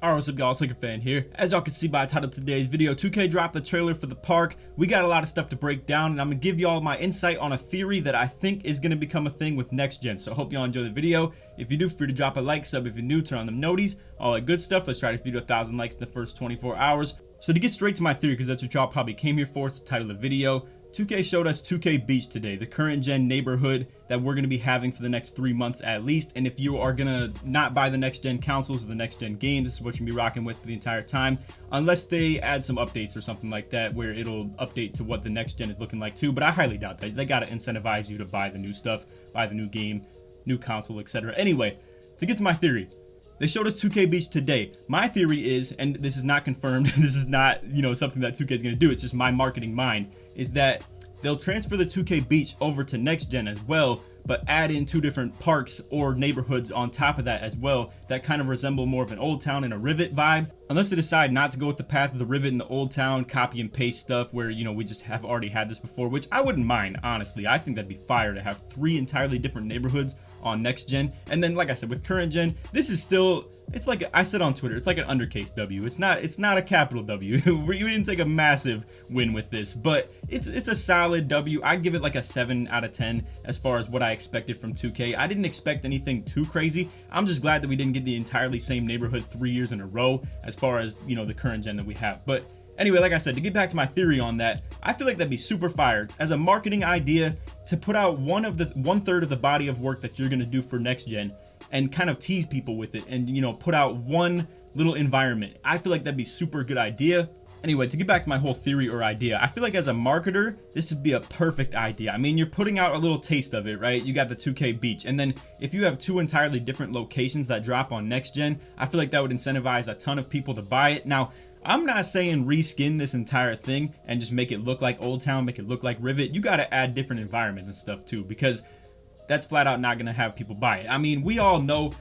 Alright, what's up y'all, it's LakerFan here. As y'all can see by the title of today's video, 2K dropped the trailer for the park. We got a lot of stuff to break down, and I'm going to give y'all my insight on a theory that I think is going to become a thing with next gen. So I hope y'all enjoy the video. If you do, feel free to drop a like, sub if you're new, turn on them noties, all that good stuff. Let's try this video 1,000 likes in the first 24 hours. So to get straight to my theory, because that's what y'all probably came here for, it's the title of the video. 2K showed us 2K Beach today, the current gen neighborhood that we're going to be having for the next 3 months at least. And if you are going to not buy the next gen consoles or the next gen games, this is what you're going to be rocking with for the entire time, unless they add some updates or something like that where it'll update to what the next gen is looking like too. But I highly doubt that. They got to incentivize you to buy the new stuff, buy the new game, new console, etc. Anyway, to get to my theory, they showed us 2K Beach today. My theory is, and this is not confirmed, this is not, something that 2K is going to do, it's just my marketing mind, is that they'll transfer the 2K Beach over to next gen as well, but add in 2 different parks or neighborhoods on top of that as well that kind of resemble more of an Old Town and a Rivet vibe. Unless they decide not to go with the path of the Rivet and the Old Town copy and paste stuff where, we just have already had this before, which I wouldn't mind, honestly. I think that'd be fire to have 3 entirely different neighborhoods on next gen. And then, like I said, with current gen, this is still, it's like I said on Twitter, it's like an undercase W. It's not a capital W. We didn't take a massive win with this, but it's a solid W. I'd give it like a 7 out of 10 as far as what I expected from 2K. I didn't expect anything too crazy. I'm just glad that we didn't get the entirely same neighborhood 3 years in a row as far as, the current gen that we have. But anyway, like I said, to get back to my theory on that, I feel like that'd be super fire as a marketing idea to put out one third of the body of work that you're going to do for next gen and kind of tease people with it and, put out one little environment. I feel like that'd be super good idea. Anyway, to get back to my whole theory or idea, I feel like as a marketer, this would be a perfect idea. I mean, you're putting out a little taste of it, right? You got the 2K Beach, and then if you have 2 entirely different locations that drop on next gen, I feel like that would incentivize a ton of people to buy it. Now, I'm not saying reskin this entire thing and just make it look like Old Town, make it look like Rivet. You got to add different environments and stuff too, because that's flat out not going to have people buy it. I mean, we all know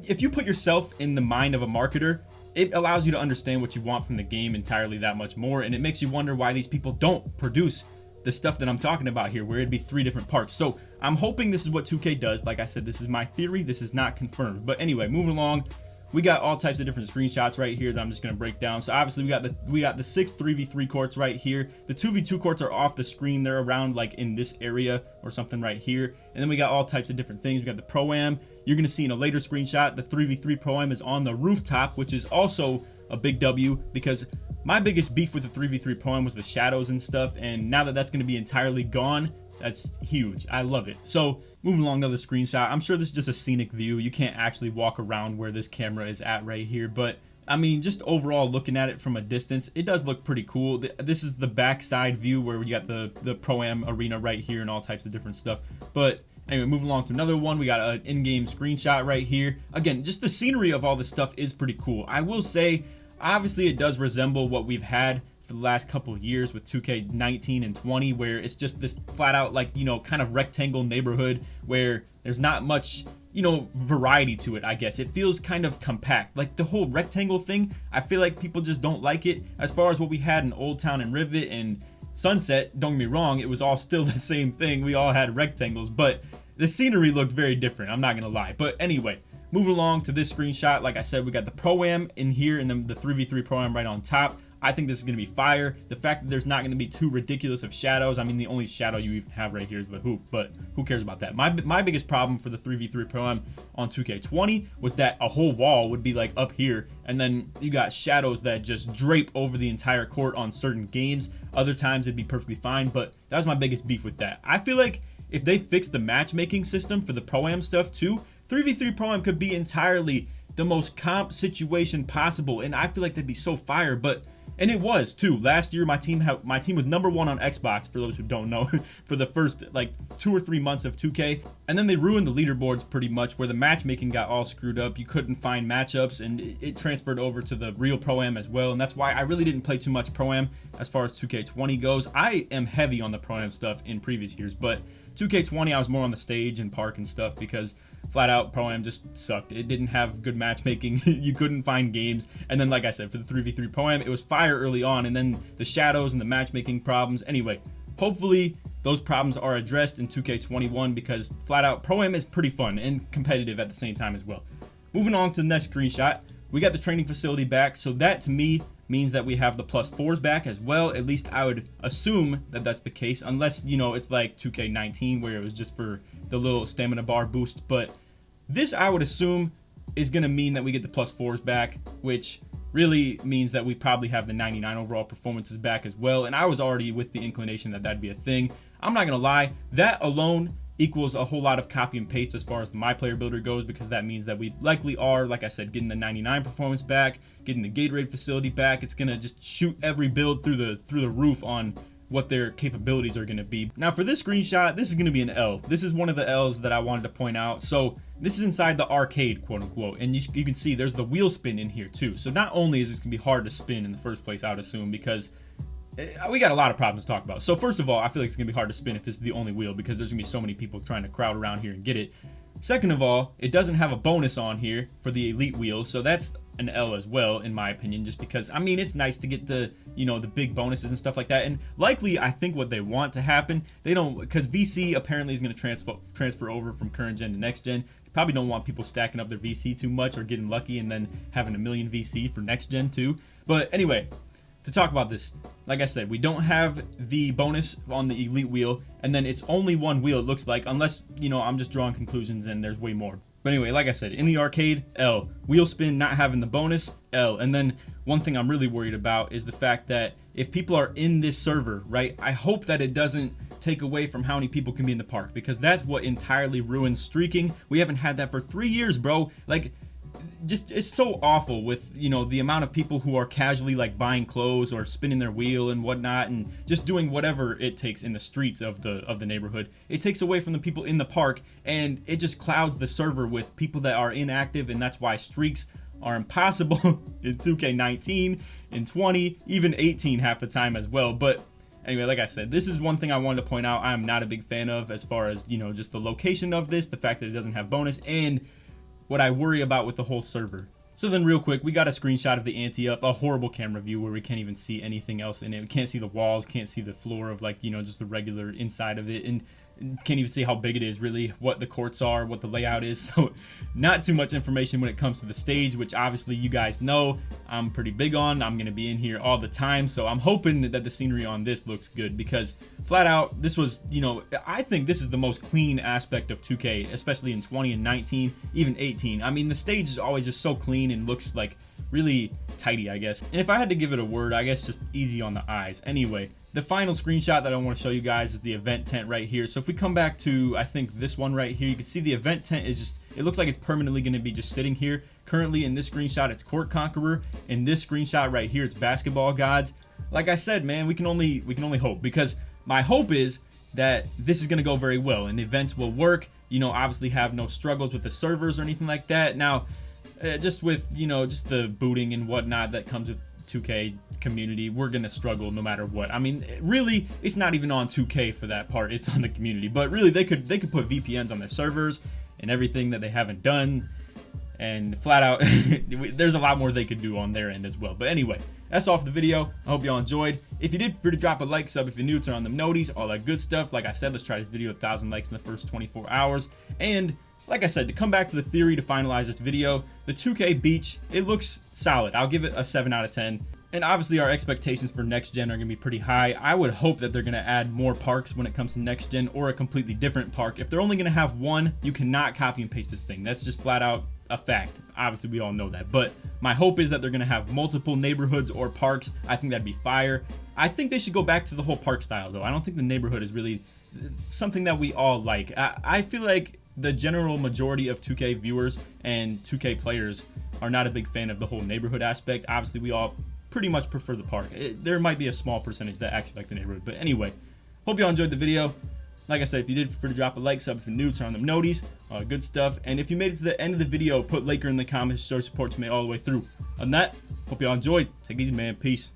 if you put yourself in the mind of a marketer, it allows you to understand what you want from the game entirely that much more, and it makes you wonder why these people don't produce the stuff that I'm talking about here, where it'd be 3 different parts. So I'm hoping this is what 2K does. Like I said, this is my theory, this is not confirmed. But anyway, moving along, we got all types of different screenshots right here that I'm just going to break down. So obviously we got the 6 3v3 courts right here. The 2v2 courts are off the screen. They're around like in this area or something right here. And then we got all types of different things. We got the Pro-Am. You're going to see in a later screenshot, the 3v3 Pro-Am is on the rooftop, which is also a big W, because my biggest beef with the 3v3 Pro-Am was the shadows and stuff. And now that that's going to be entirely gone, that's huge. I love it. So moving along, another screenshot. I'm sure this is just a scenic view. You can't actually walk around where this camera is at right here, but I mean, just overall looking at it from a distance, it does look pretty cool. This is the backside view where we got the Pro-Am arena right here and all types of different stuff. But anyway, moving along to another one, we got an in-game screenshot right here. Again, just the scenery of all this stuff is pretty cool. I will say, obviously it does resemble what we've had for the last couple of years with 2K19 and 20, where it's just this flat out like, kind of rectangle neighborhood where there's not much, variety to it, I guess. It feels kind of compact. Like the whole rectangle thing, I feel like people just don't like it. As far as what we had in Old Town and Rivet and Sunset, don't get me wrong, it was all still the same thing. We all had rectangles, but the scenery looked very different, I'm not gonna lie. But anyway, moving along to this screenshot, like I said, we got the Pro-Am in here and then the 3v3 Pro-Am right on top. I think this is going to be fire. The fact that there's not going to be too ridiculous of shadows. I mean, the only shadow you even have right here is the hoop, but who cares about that? My biggest problem for the 3v3 Pro-Am on 2K20 was that a whole wall would be like up here, and then you got shadows that just drape over the entire court on certain games. Other times it'd be perfectly fine, but that was my biggest beef with that. I feel like if they fix the matchmaking system for the Pro-Am stuff too, 3v3 Pro-Am could be entirely the most comp situation possible, and I feel like that'd be so fire. And it was too. Last year, my team was #1 on Xbox, for those who don't know, for the first like 2 or 3 months of 2K. And then they ruined the leaderboards pretty much, where the matchmaking got all screwed up. You couldn't find matchups, and it transferred over to the real Pro-Am as well. And that's why I really didn't play too much Pro-Am as far as 2K20 goes. I am heavy on the Pro-Am stuff in previous years, but 2K20 I was more on the stage and park and stuff, because flat out Pro-Am just sucked. It didn't have good matchmaking. You couldn't find games. And then, like I said, for the 3v3 Pro-Am, it was fire early on, and then the shadows and the matchmaking problems. Anyway, hopefully those problems are addressed in 2K21, because flat out Pro-Am is pretty fun and competitive at the same time as well. Moving on to the next screenshot, We got the training facility back, so that to me means that we have the +4s back as well. At least I would assume that that's the case, unless, you know, it's like 2K19 where it was just for the little stamina bar boost. But this, I would assume, is going to mean that we get the +4s back, which really means that we probably have the 99 overall performances back as well. And I was already with the inclination that that'd be a thing. I'm not going to lie, that alone equals a whole lot of copy and paste as far as the MyPlayer builder goes, because that means that we likely are, like I said, getting the 99 performance back, getting the Gatorade facility back. It's gonna just shoot every build through the roof on what their capabilities are gonna be. Now for this screenshot, this is gonna be an L. This is one of the L's that I wanted to point out. So this is inside the arcade, quote unquote, and you can see there's the wheel spin in here too. So not only is this gonna be hard to spin in the first place, I would assume, because we got a lot of problems to talk about. So first of all, I feel like it's gonna be hard to spin if this is the only wheel, because there's gonna be so many people trying to crowd around here and get it. Second of all, it doesn't have a bonus on here for the elite wheel, so that's an L as well, in my opinion, just because, I mean, it's nice to get the, you know, the big bonuses and stuff like that. And likely, I think what they want to happen, they don't, because VC apparently is going to transfer over from current gen to next gen. They probably don't want people stacking up their VC too much or getting lucky and then having a million VC for next gen too. But anyway, to talk about this, like I said, we don't have the bonus on the elite wheel, and then it's only one wheel, it looks like, unless, you know, I'm just drawing conclusions and there's way more. But anyway, like I said, in the arcade, L. Wheel spin not having the bonus, L. And then one thing I'm really worried about is the fact that if people are in this server, right, I hope that it doesn't take away from how many people can be in the park, because that's what entirely ruins streaking. We haven't had that for 3 years, bro. Like, just, it's so awful with, you know, the amount of people who are casually like buying clothes or spinning their wheel and whatnot and just doing whatever it takes in the streets of the neighborhood. It takes away from the people in the park, and it just clouds the server with people that are inactive, and that's why streaks are impossible in 2K19, in 20, even 18 half the time as well. But anyway, like I said, this is one thing I wanted to point out I'm not a big fan of, as far as, you know, just the location of this, the fact that it doesn't have bonus, and what I worry about with the whole server. So then real quick, we got a screenshot of the ante up, a horrible camera view where we can't even see anything else in it. We can't see the walls, can't see the floor of, like, you know, just the regular inside of it, and can't even see how big it is really, what the courts are, what the layout is. So not too much information when it comes to the stage, which obviously you guys know I'm pretty big on. I'm gonna be in here all the time, so I'm hoping that the scenery on this looks good, because flat out this was, you know, I think this is the most clean aspect of 2K, especially in 20 and 19, even 18. I mean, the stage is always just so clean and looks like really tidy, I guess. And if I had to give it a word, I guess just easy on the eyes. Anyway, the final screenshot that I want to show you guys is the event tent right here. So if we come back to, I think, this one right here, you can see the event tent is just, it looks like it's permanently going to be just sitting here. Currently in this screenshot, it's Court Conqueror. In this screenshot right here, it's Basketball Gods. Like I said, man, we can only hope, because my hope is that this is going to go very well and the events will work, you know, obviously have no struggles with the servers or anything like that. Now, just with, you know, just the booting and whatnot that comes with 2K community, we're gonna struggle no matter what. I mean, really, it's not even on 2K for that part, it's on the community. But really, they could put VPNs on their servers and everything that they haven't done, and flat out there's a lot more they could do on their end as well. But anyway, that's all for the video. I hope y'all enjoyed. If you did, feel free to drop a like, sub if you're new, turn on them noties, all that good stuff. Like I said, let's try this video 1,000 likes in the first 24 hours. And like I said, to come back to the theory to finalize this video, the 2K Beach, it looks solid. I'll give it a 7 out of 10. And obviously our expectations for next gen are going to be pretty high. I would hope that they're going to add more parks when it comes to next gen, or a completely different park. If they're only going to have one, you cannot copy and paste this thing. That's just flat out a fact. Obviously we all know that, but my hope is that they're going to have multiple neighborhoods or parks. I think that'd be fire. I think they should go back to the whole park style though. I don't think the neighborhood is really something that we all like. I feel like the general majority of 2K viewers and 2K players are not a big fan of the whole neighborhood aspect. Obviously we all pretty much prefer the park. There might be a small percentage that actually like the neighborhood, but anyway, hope y'all enjoyed the video. Like I said, if you did, feel free to drop a like, sub if you're new, turn on them noties, all good stuff. And if you made it to the end of the video, put Laker in the comments, show support to me all the way through. On that, hope y'all enjoyed. Take it easy, man. Peace.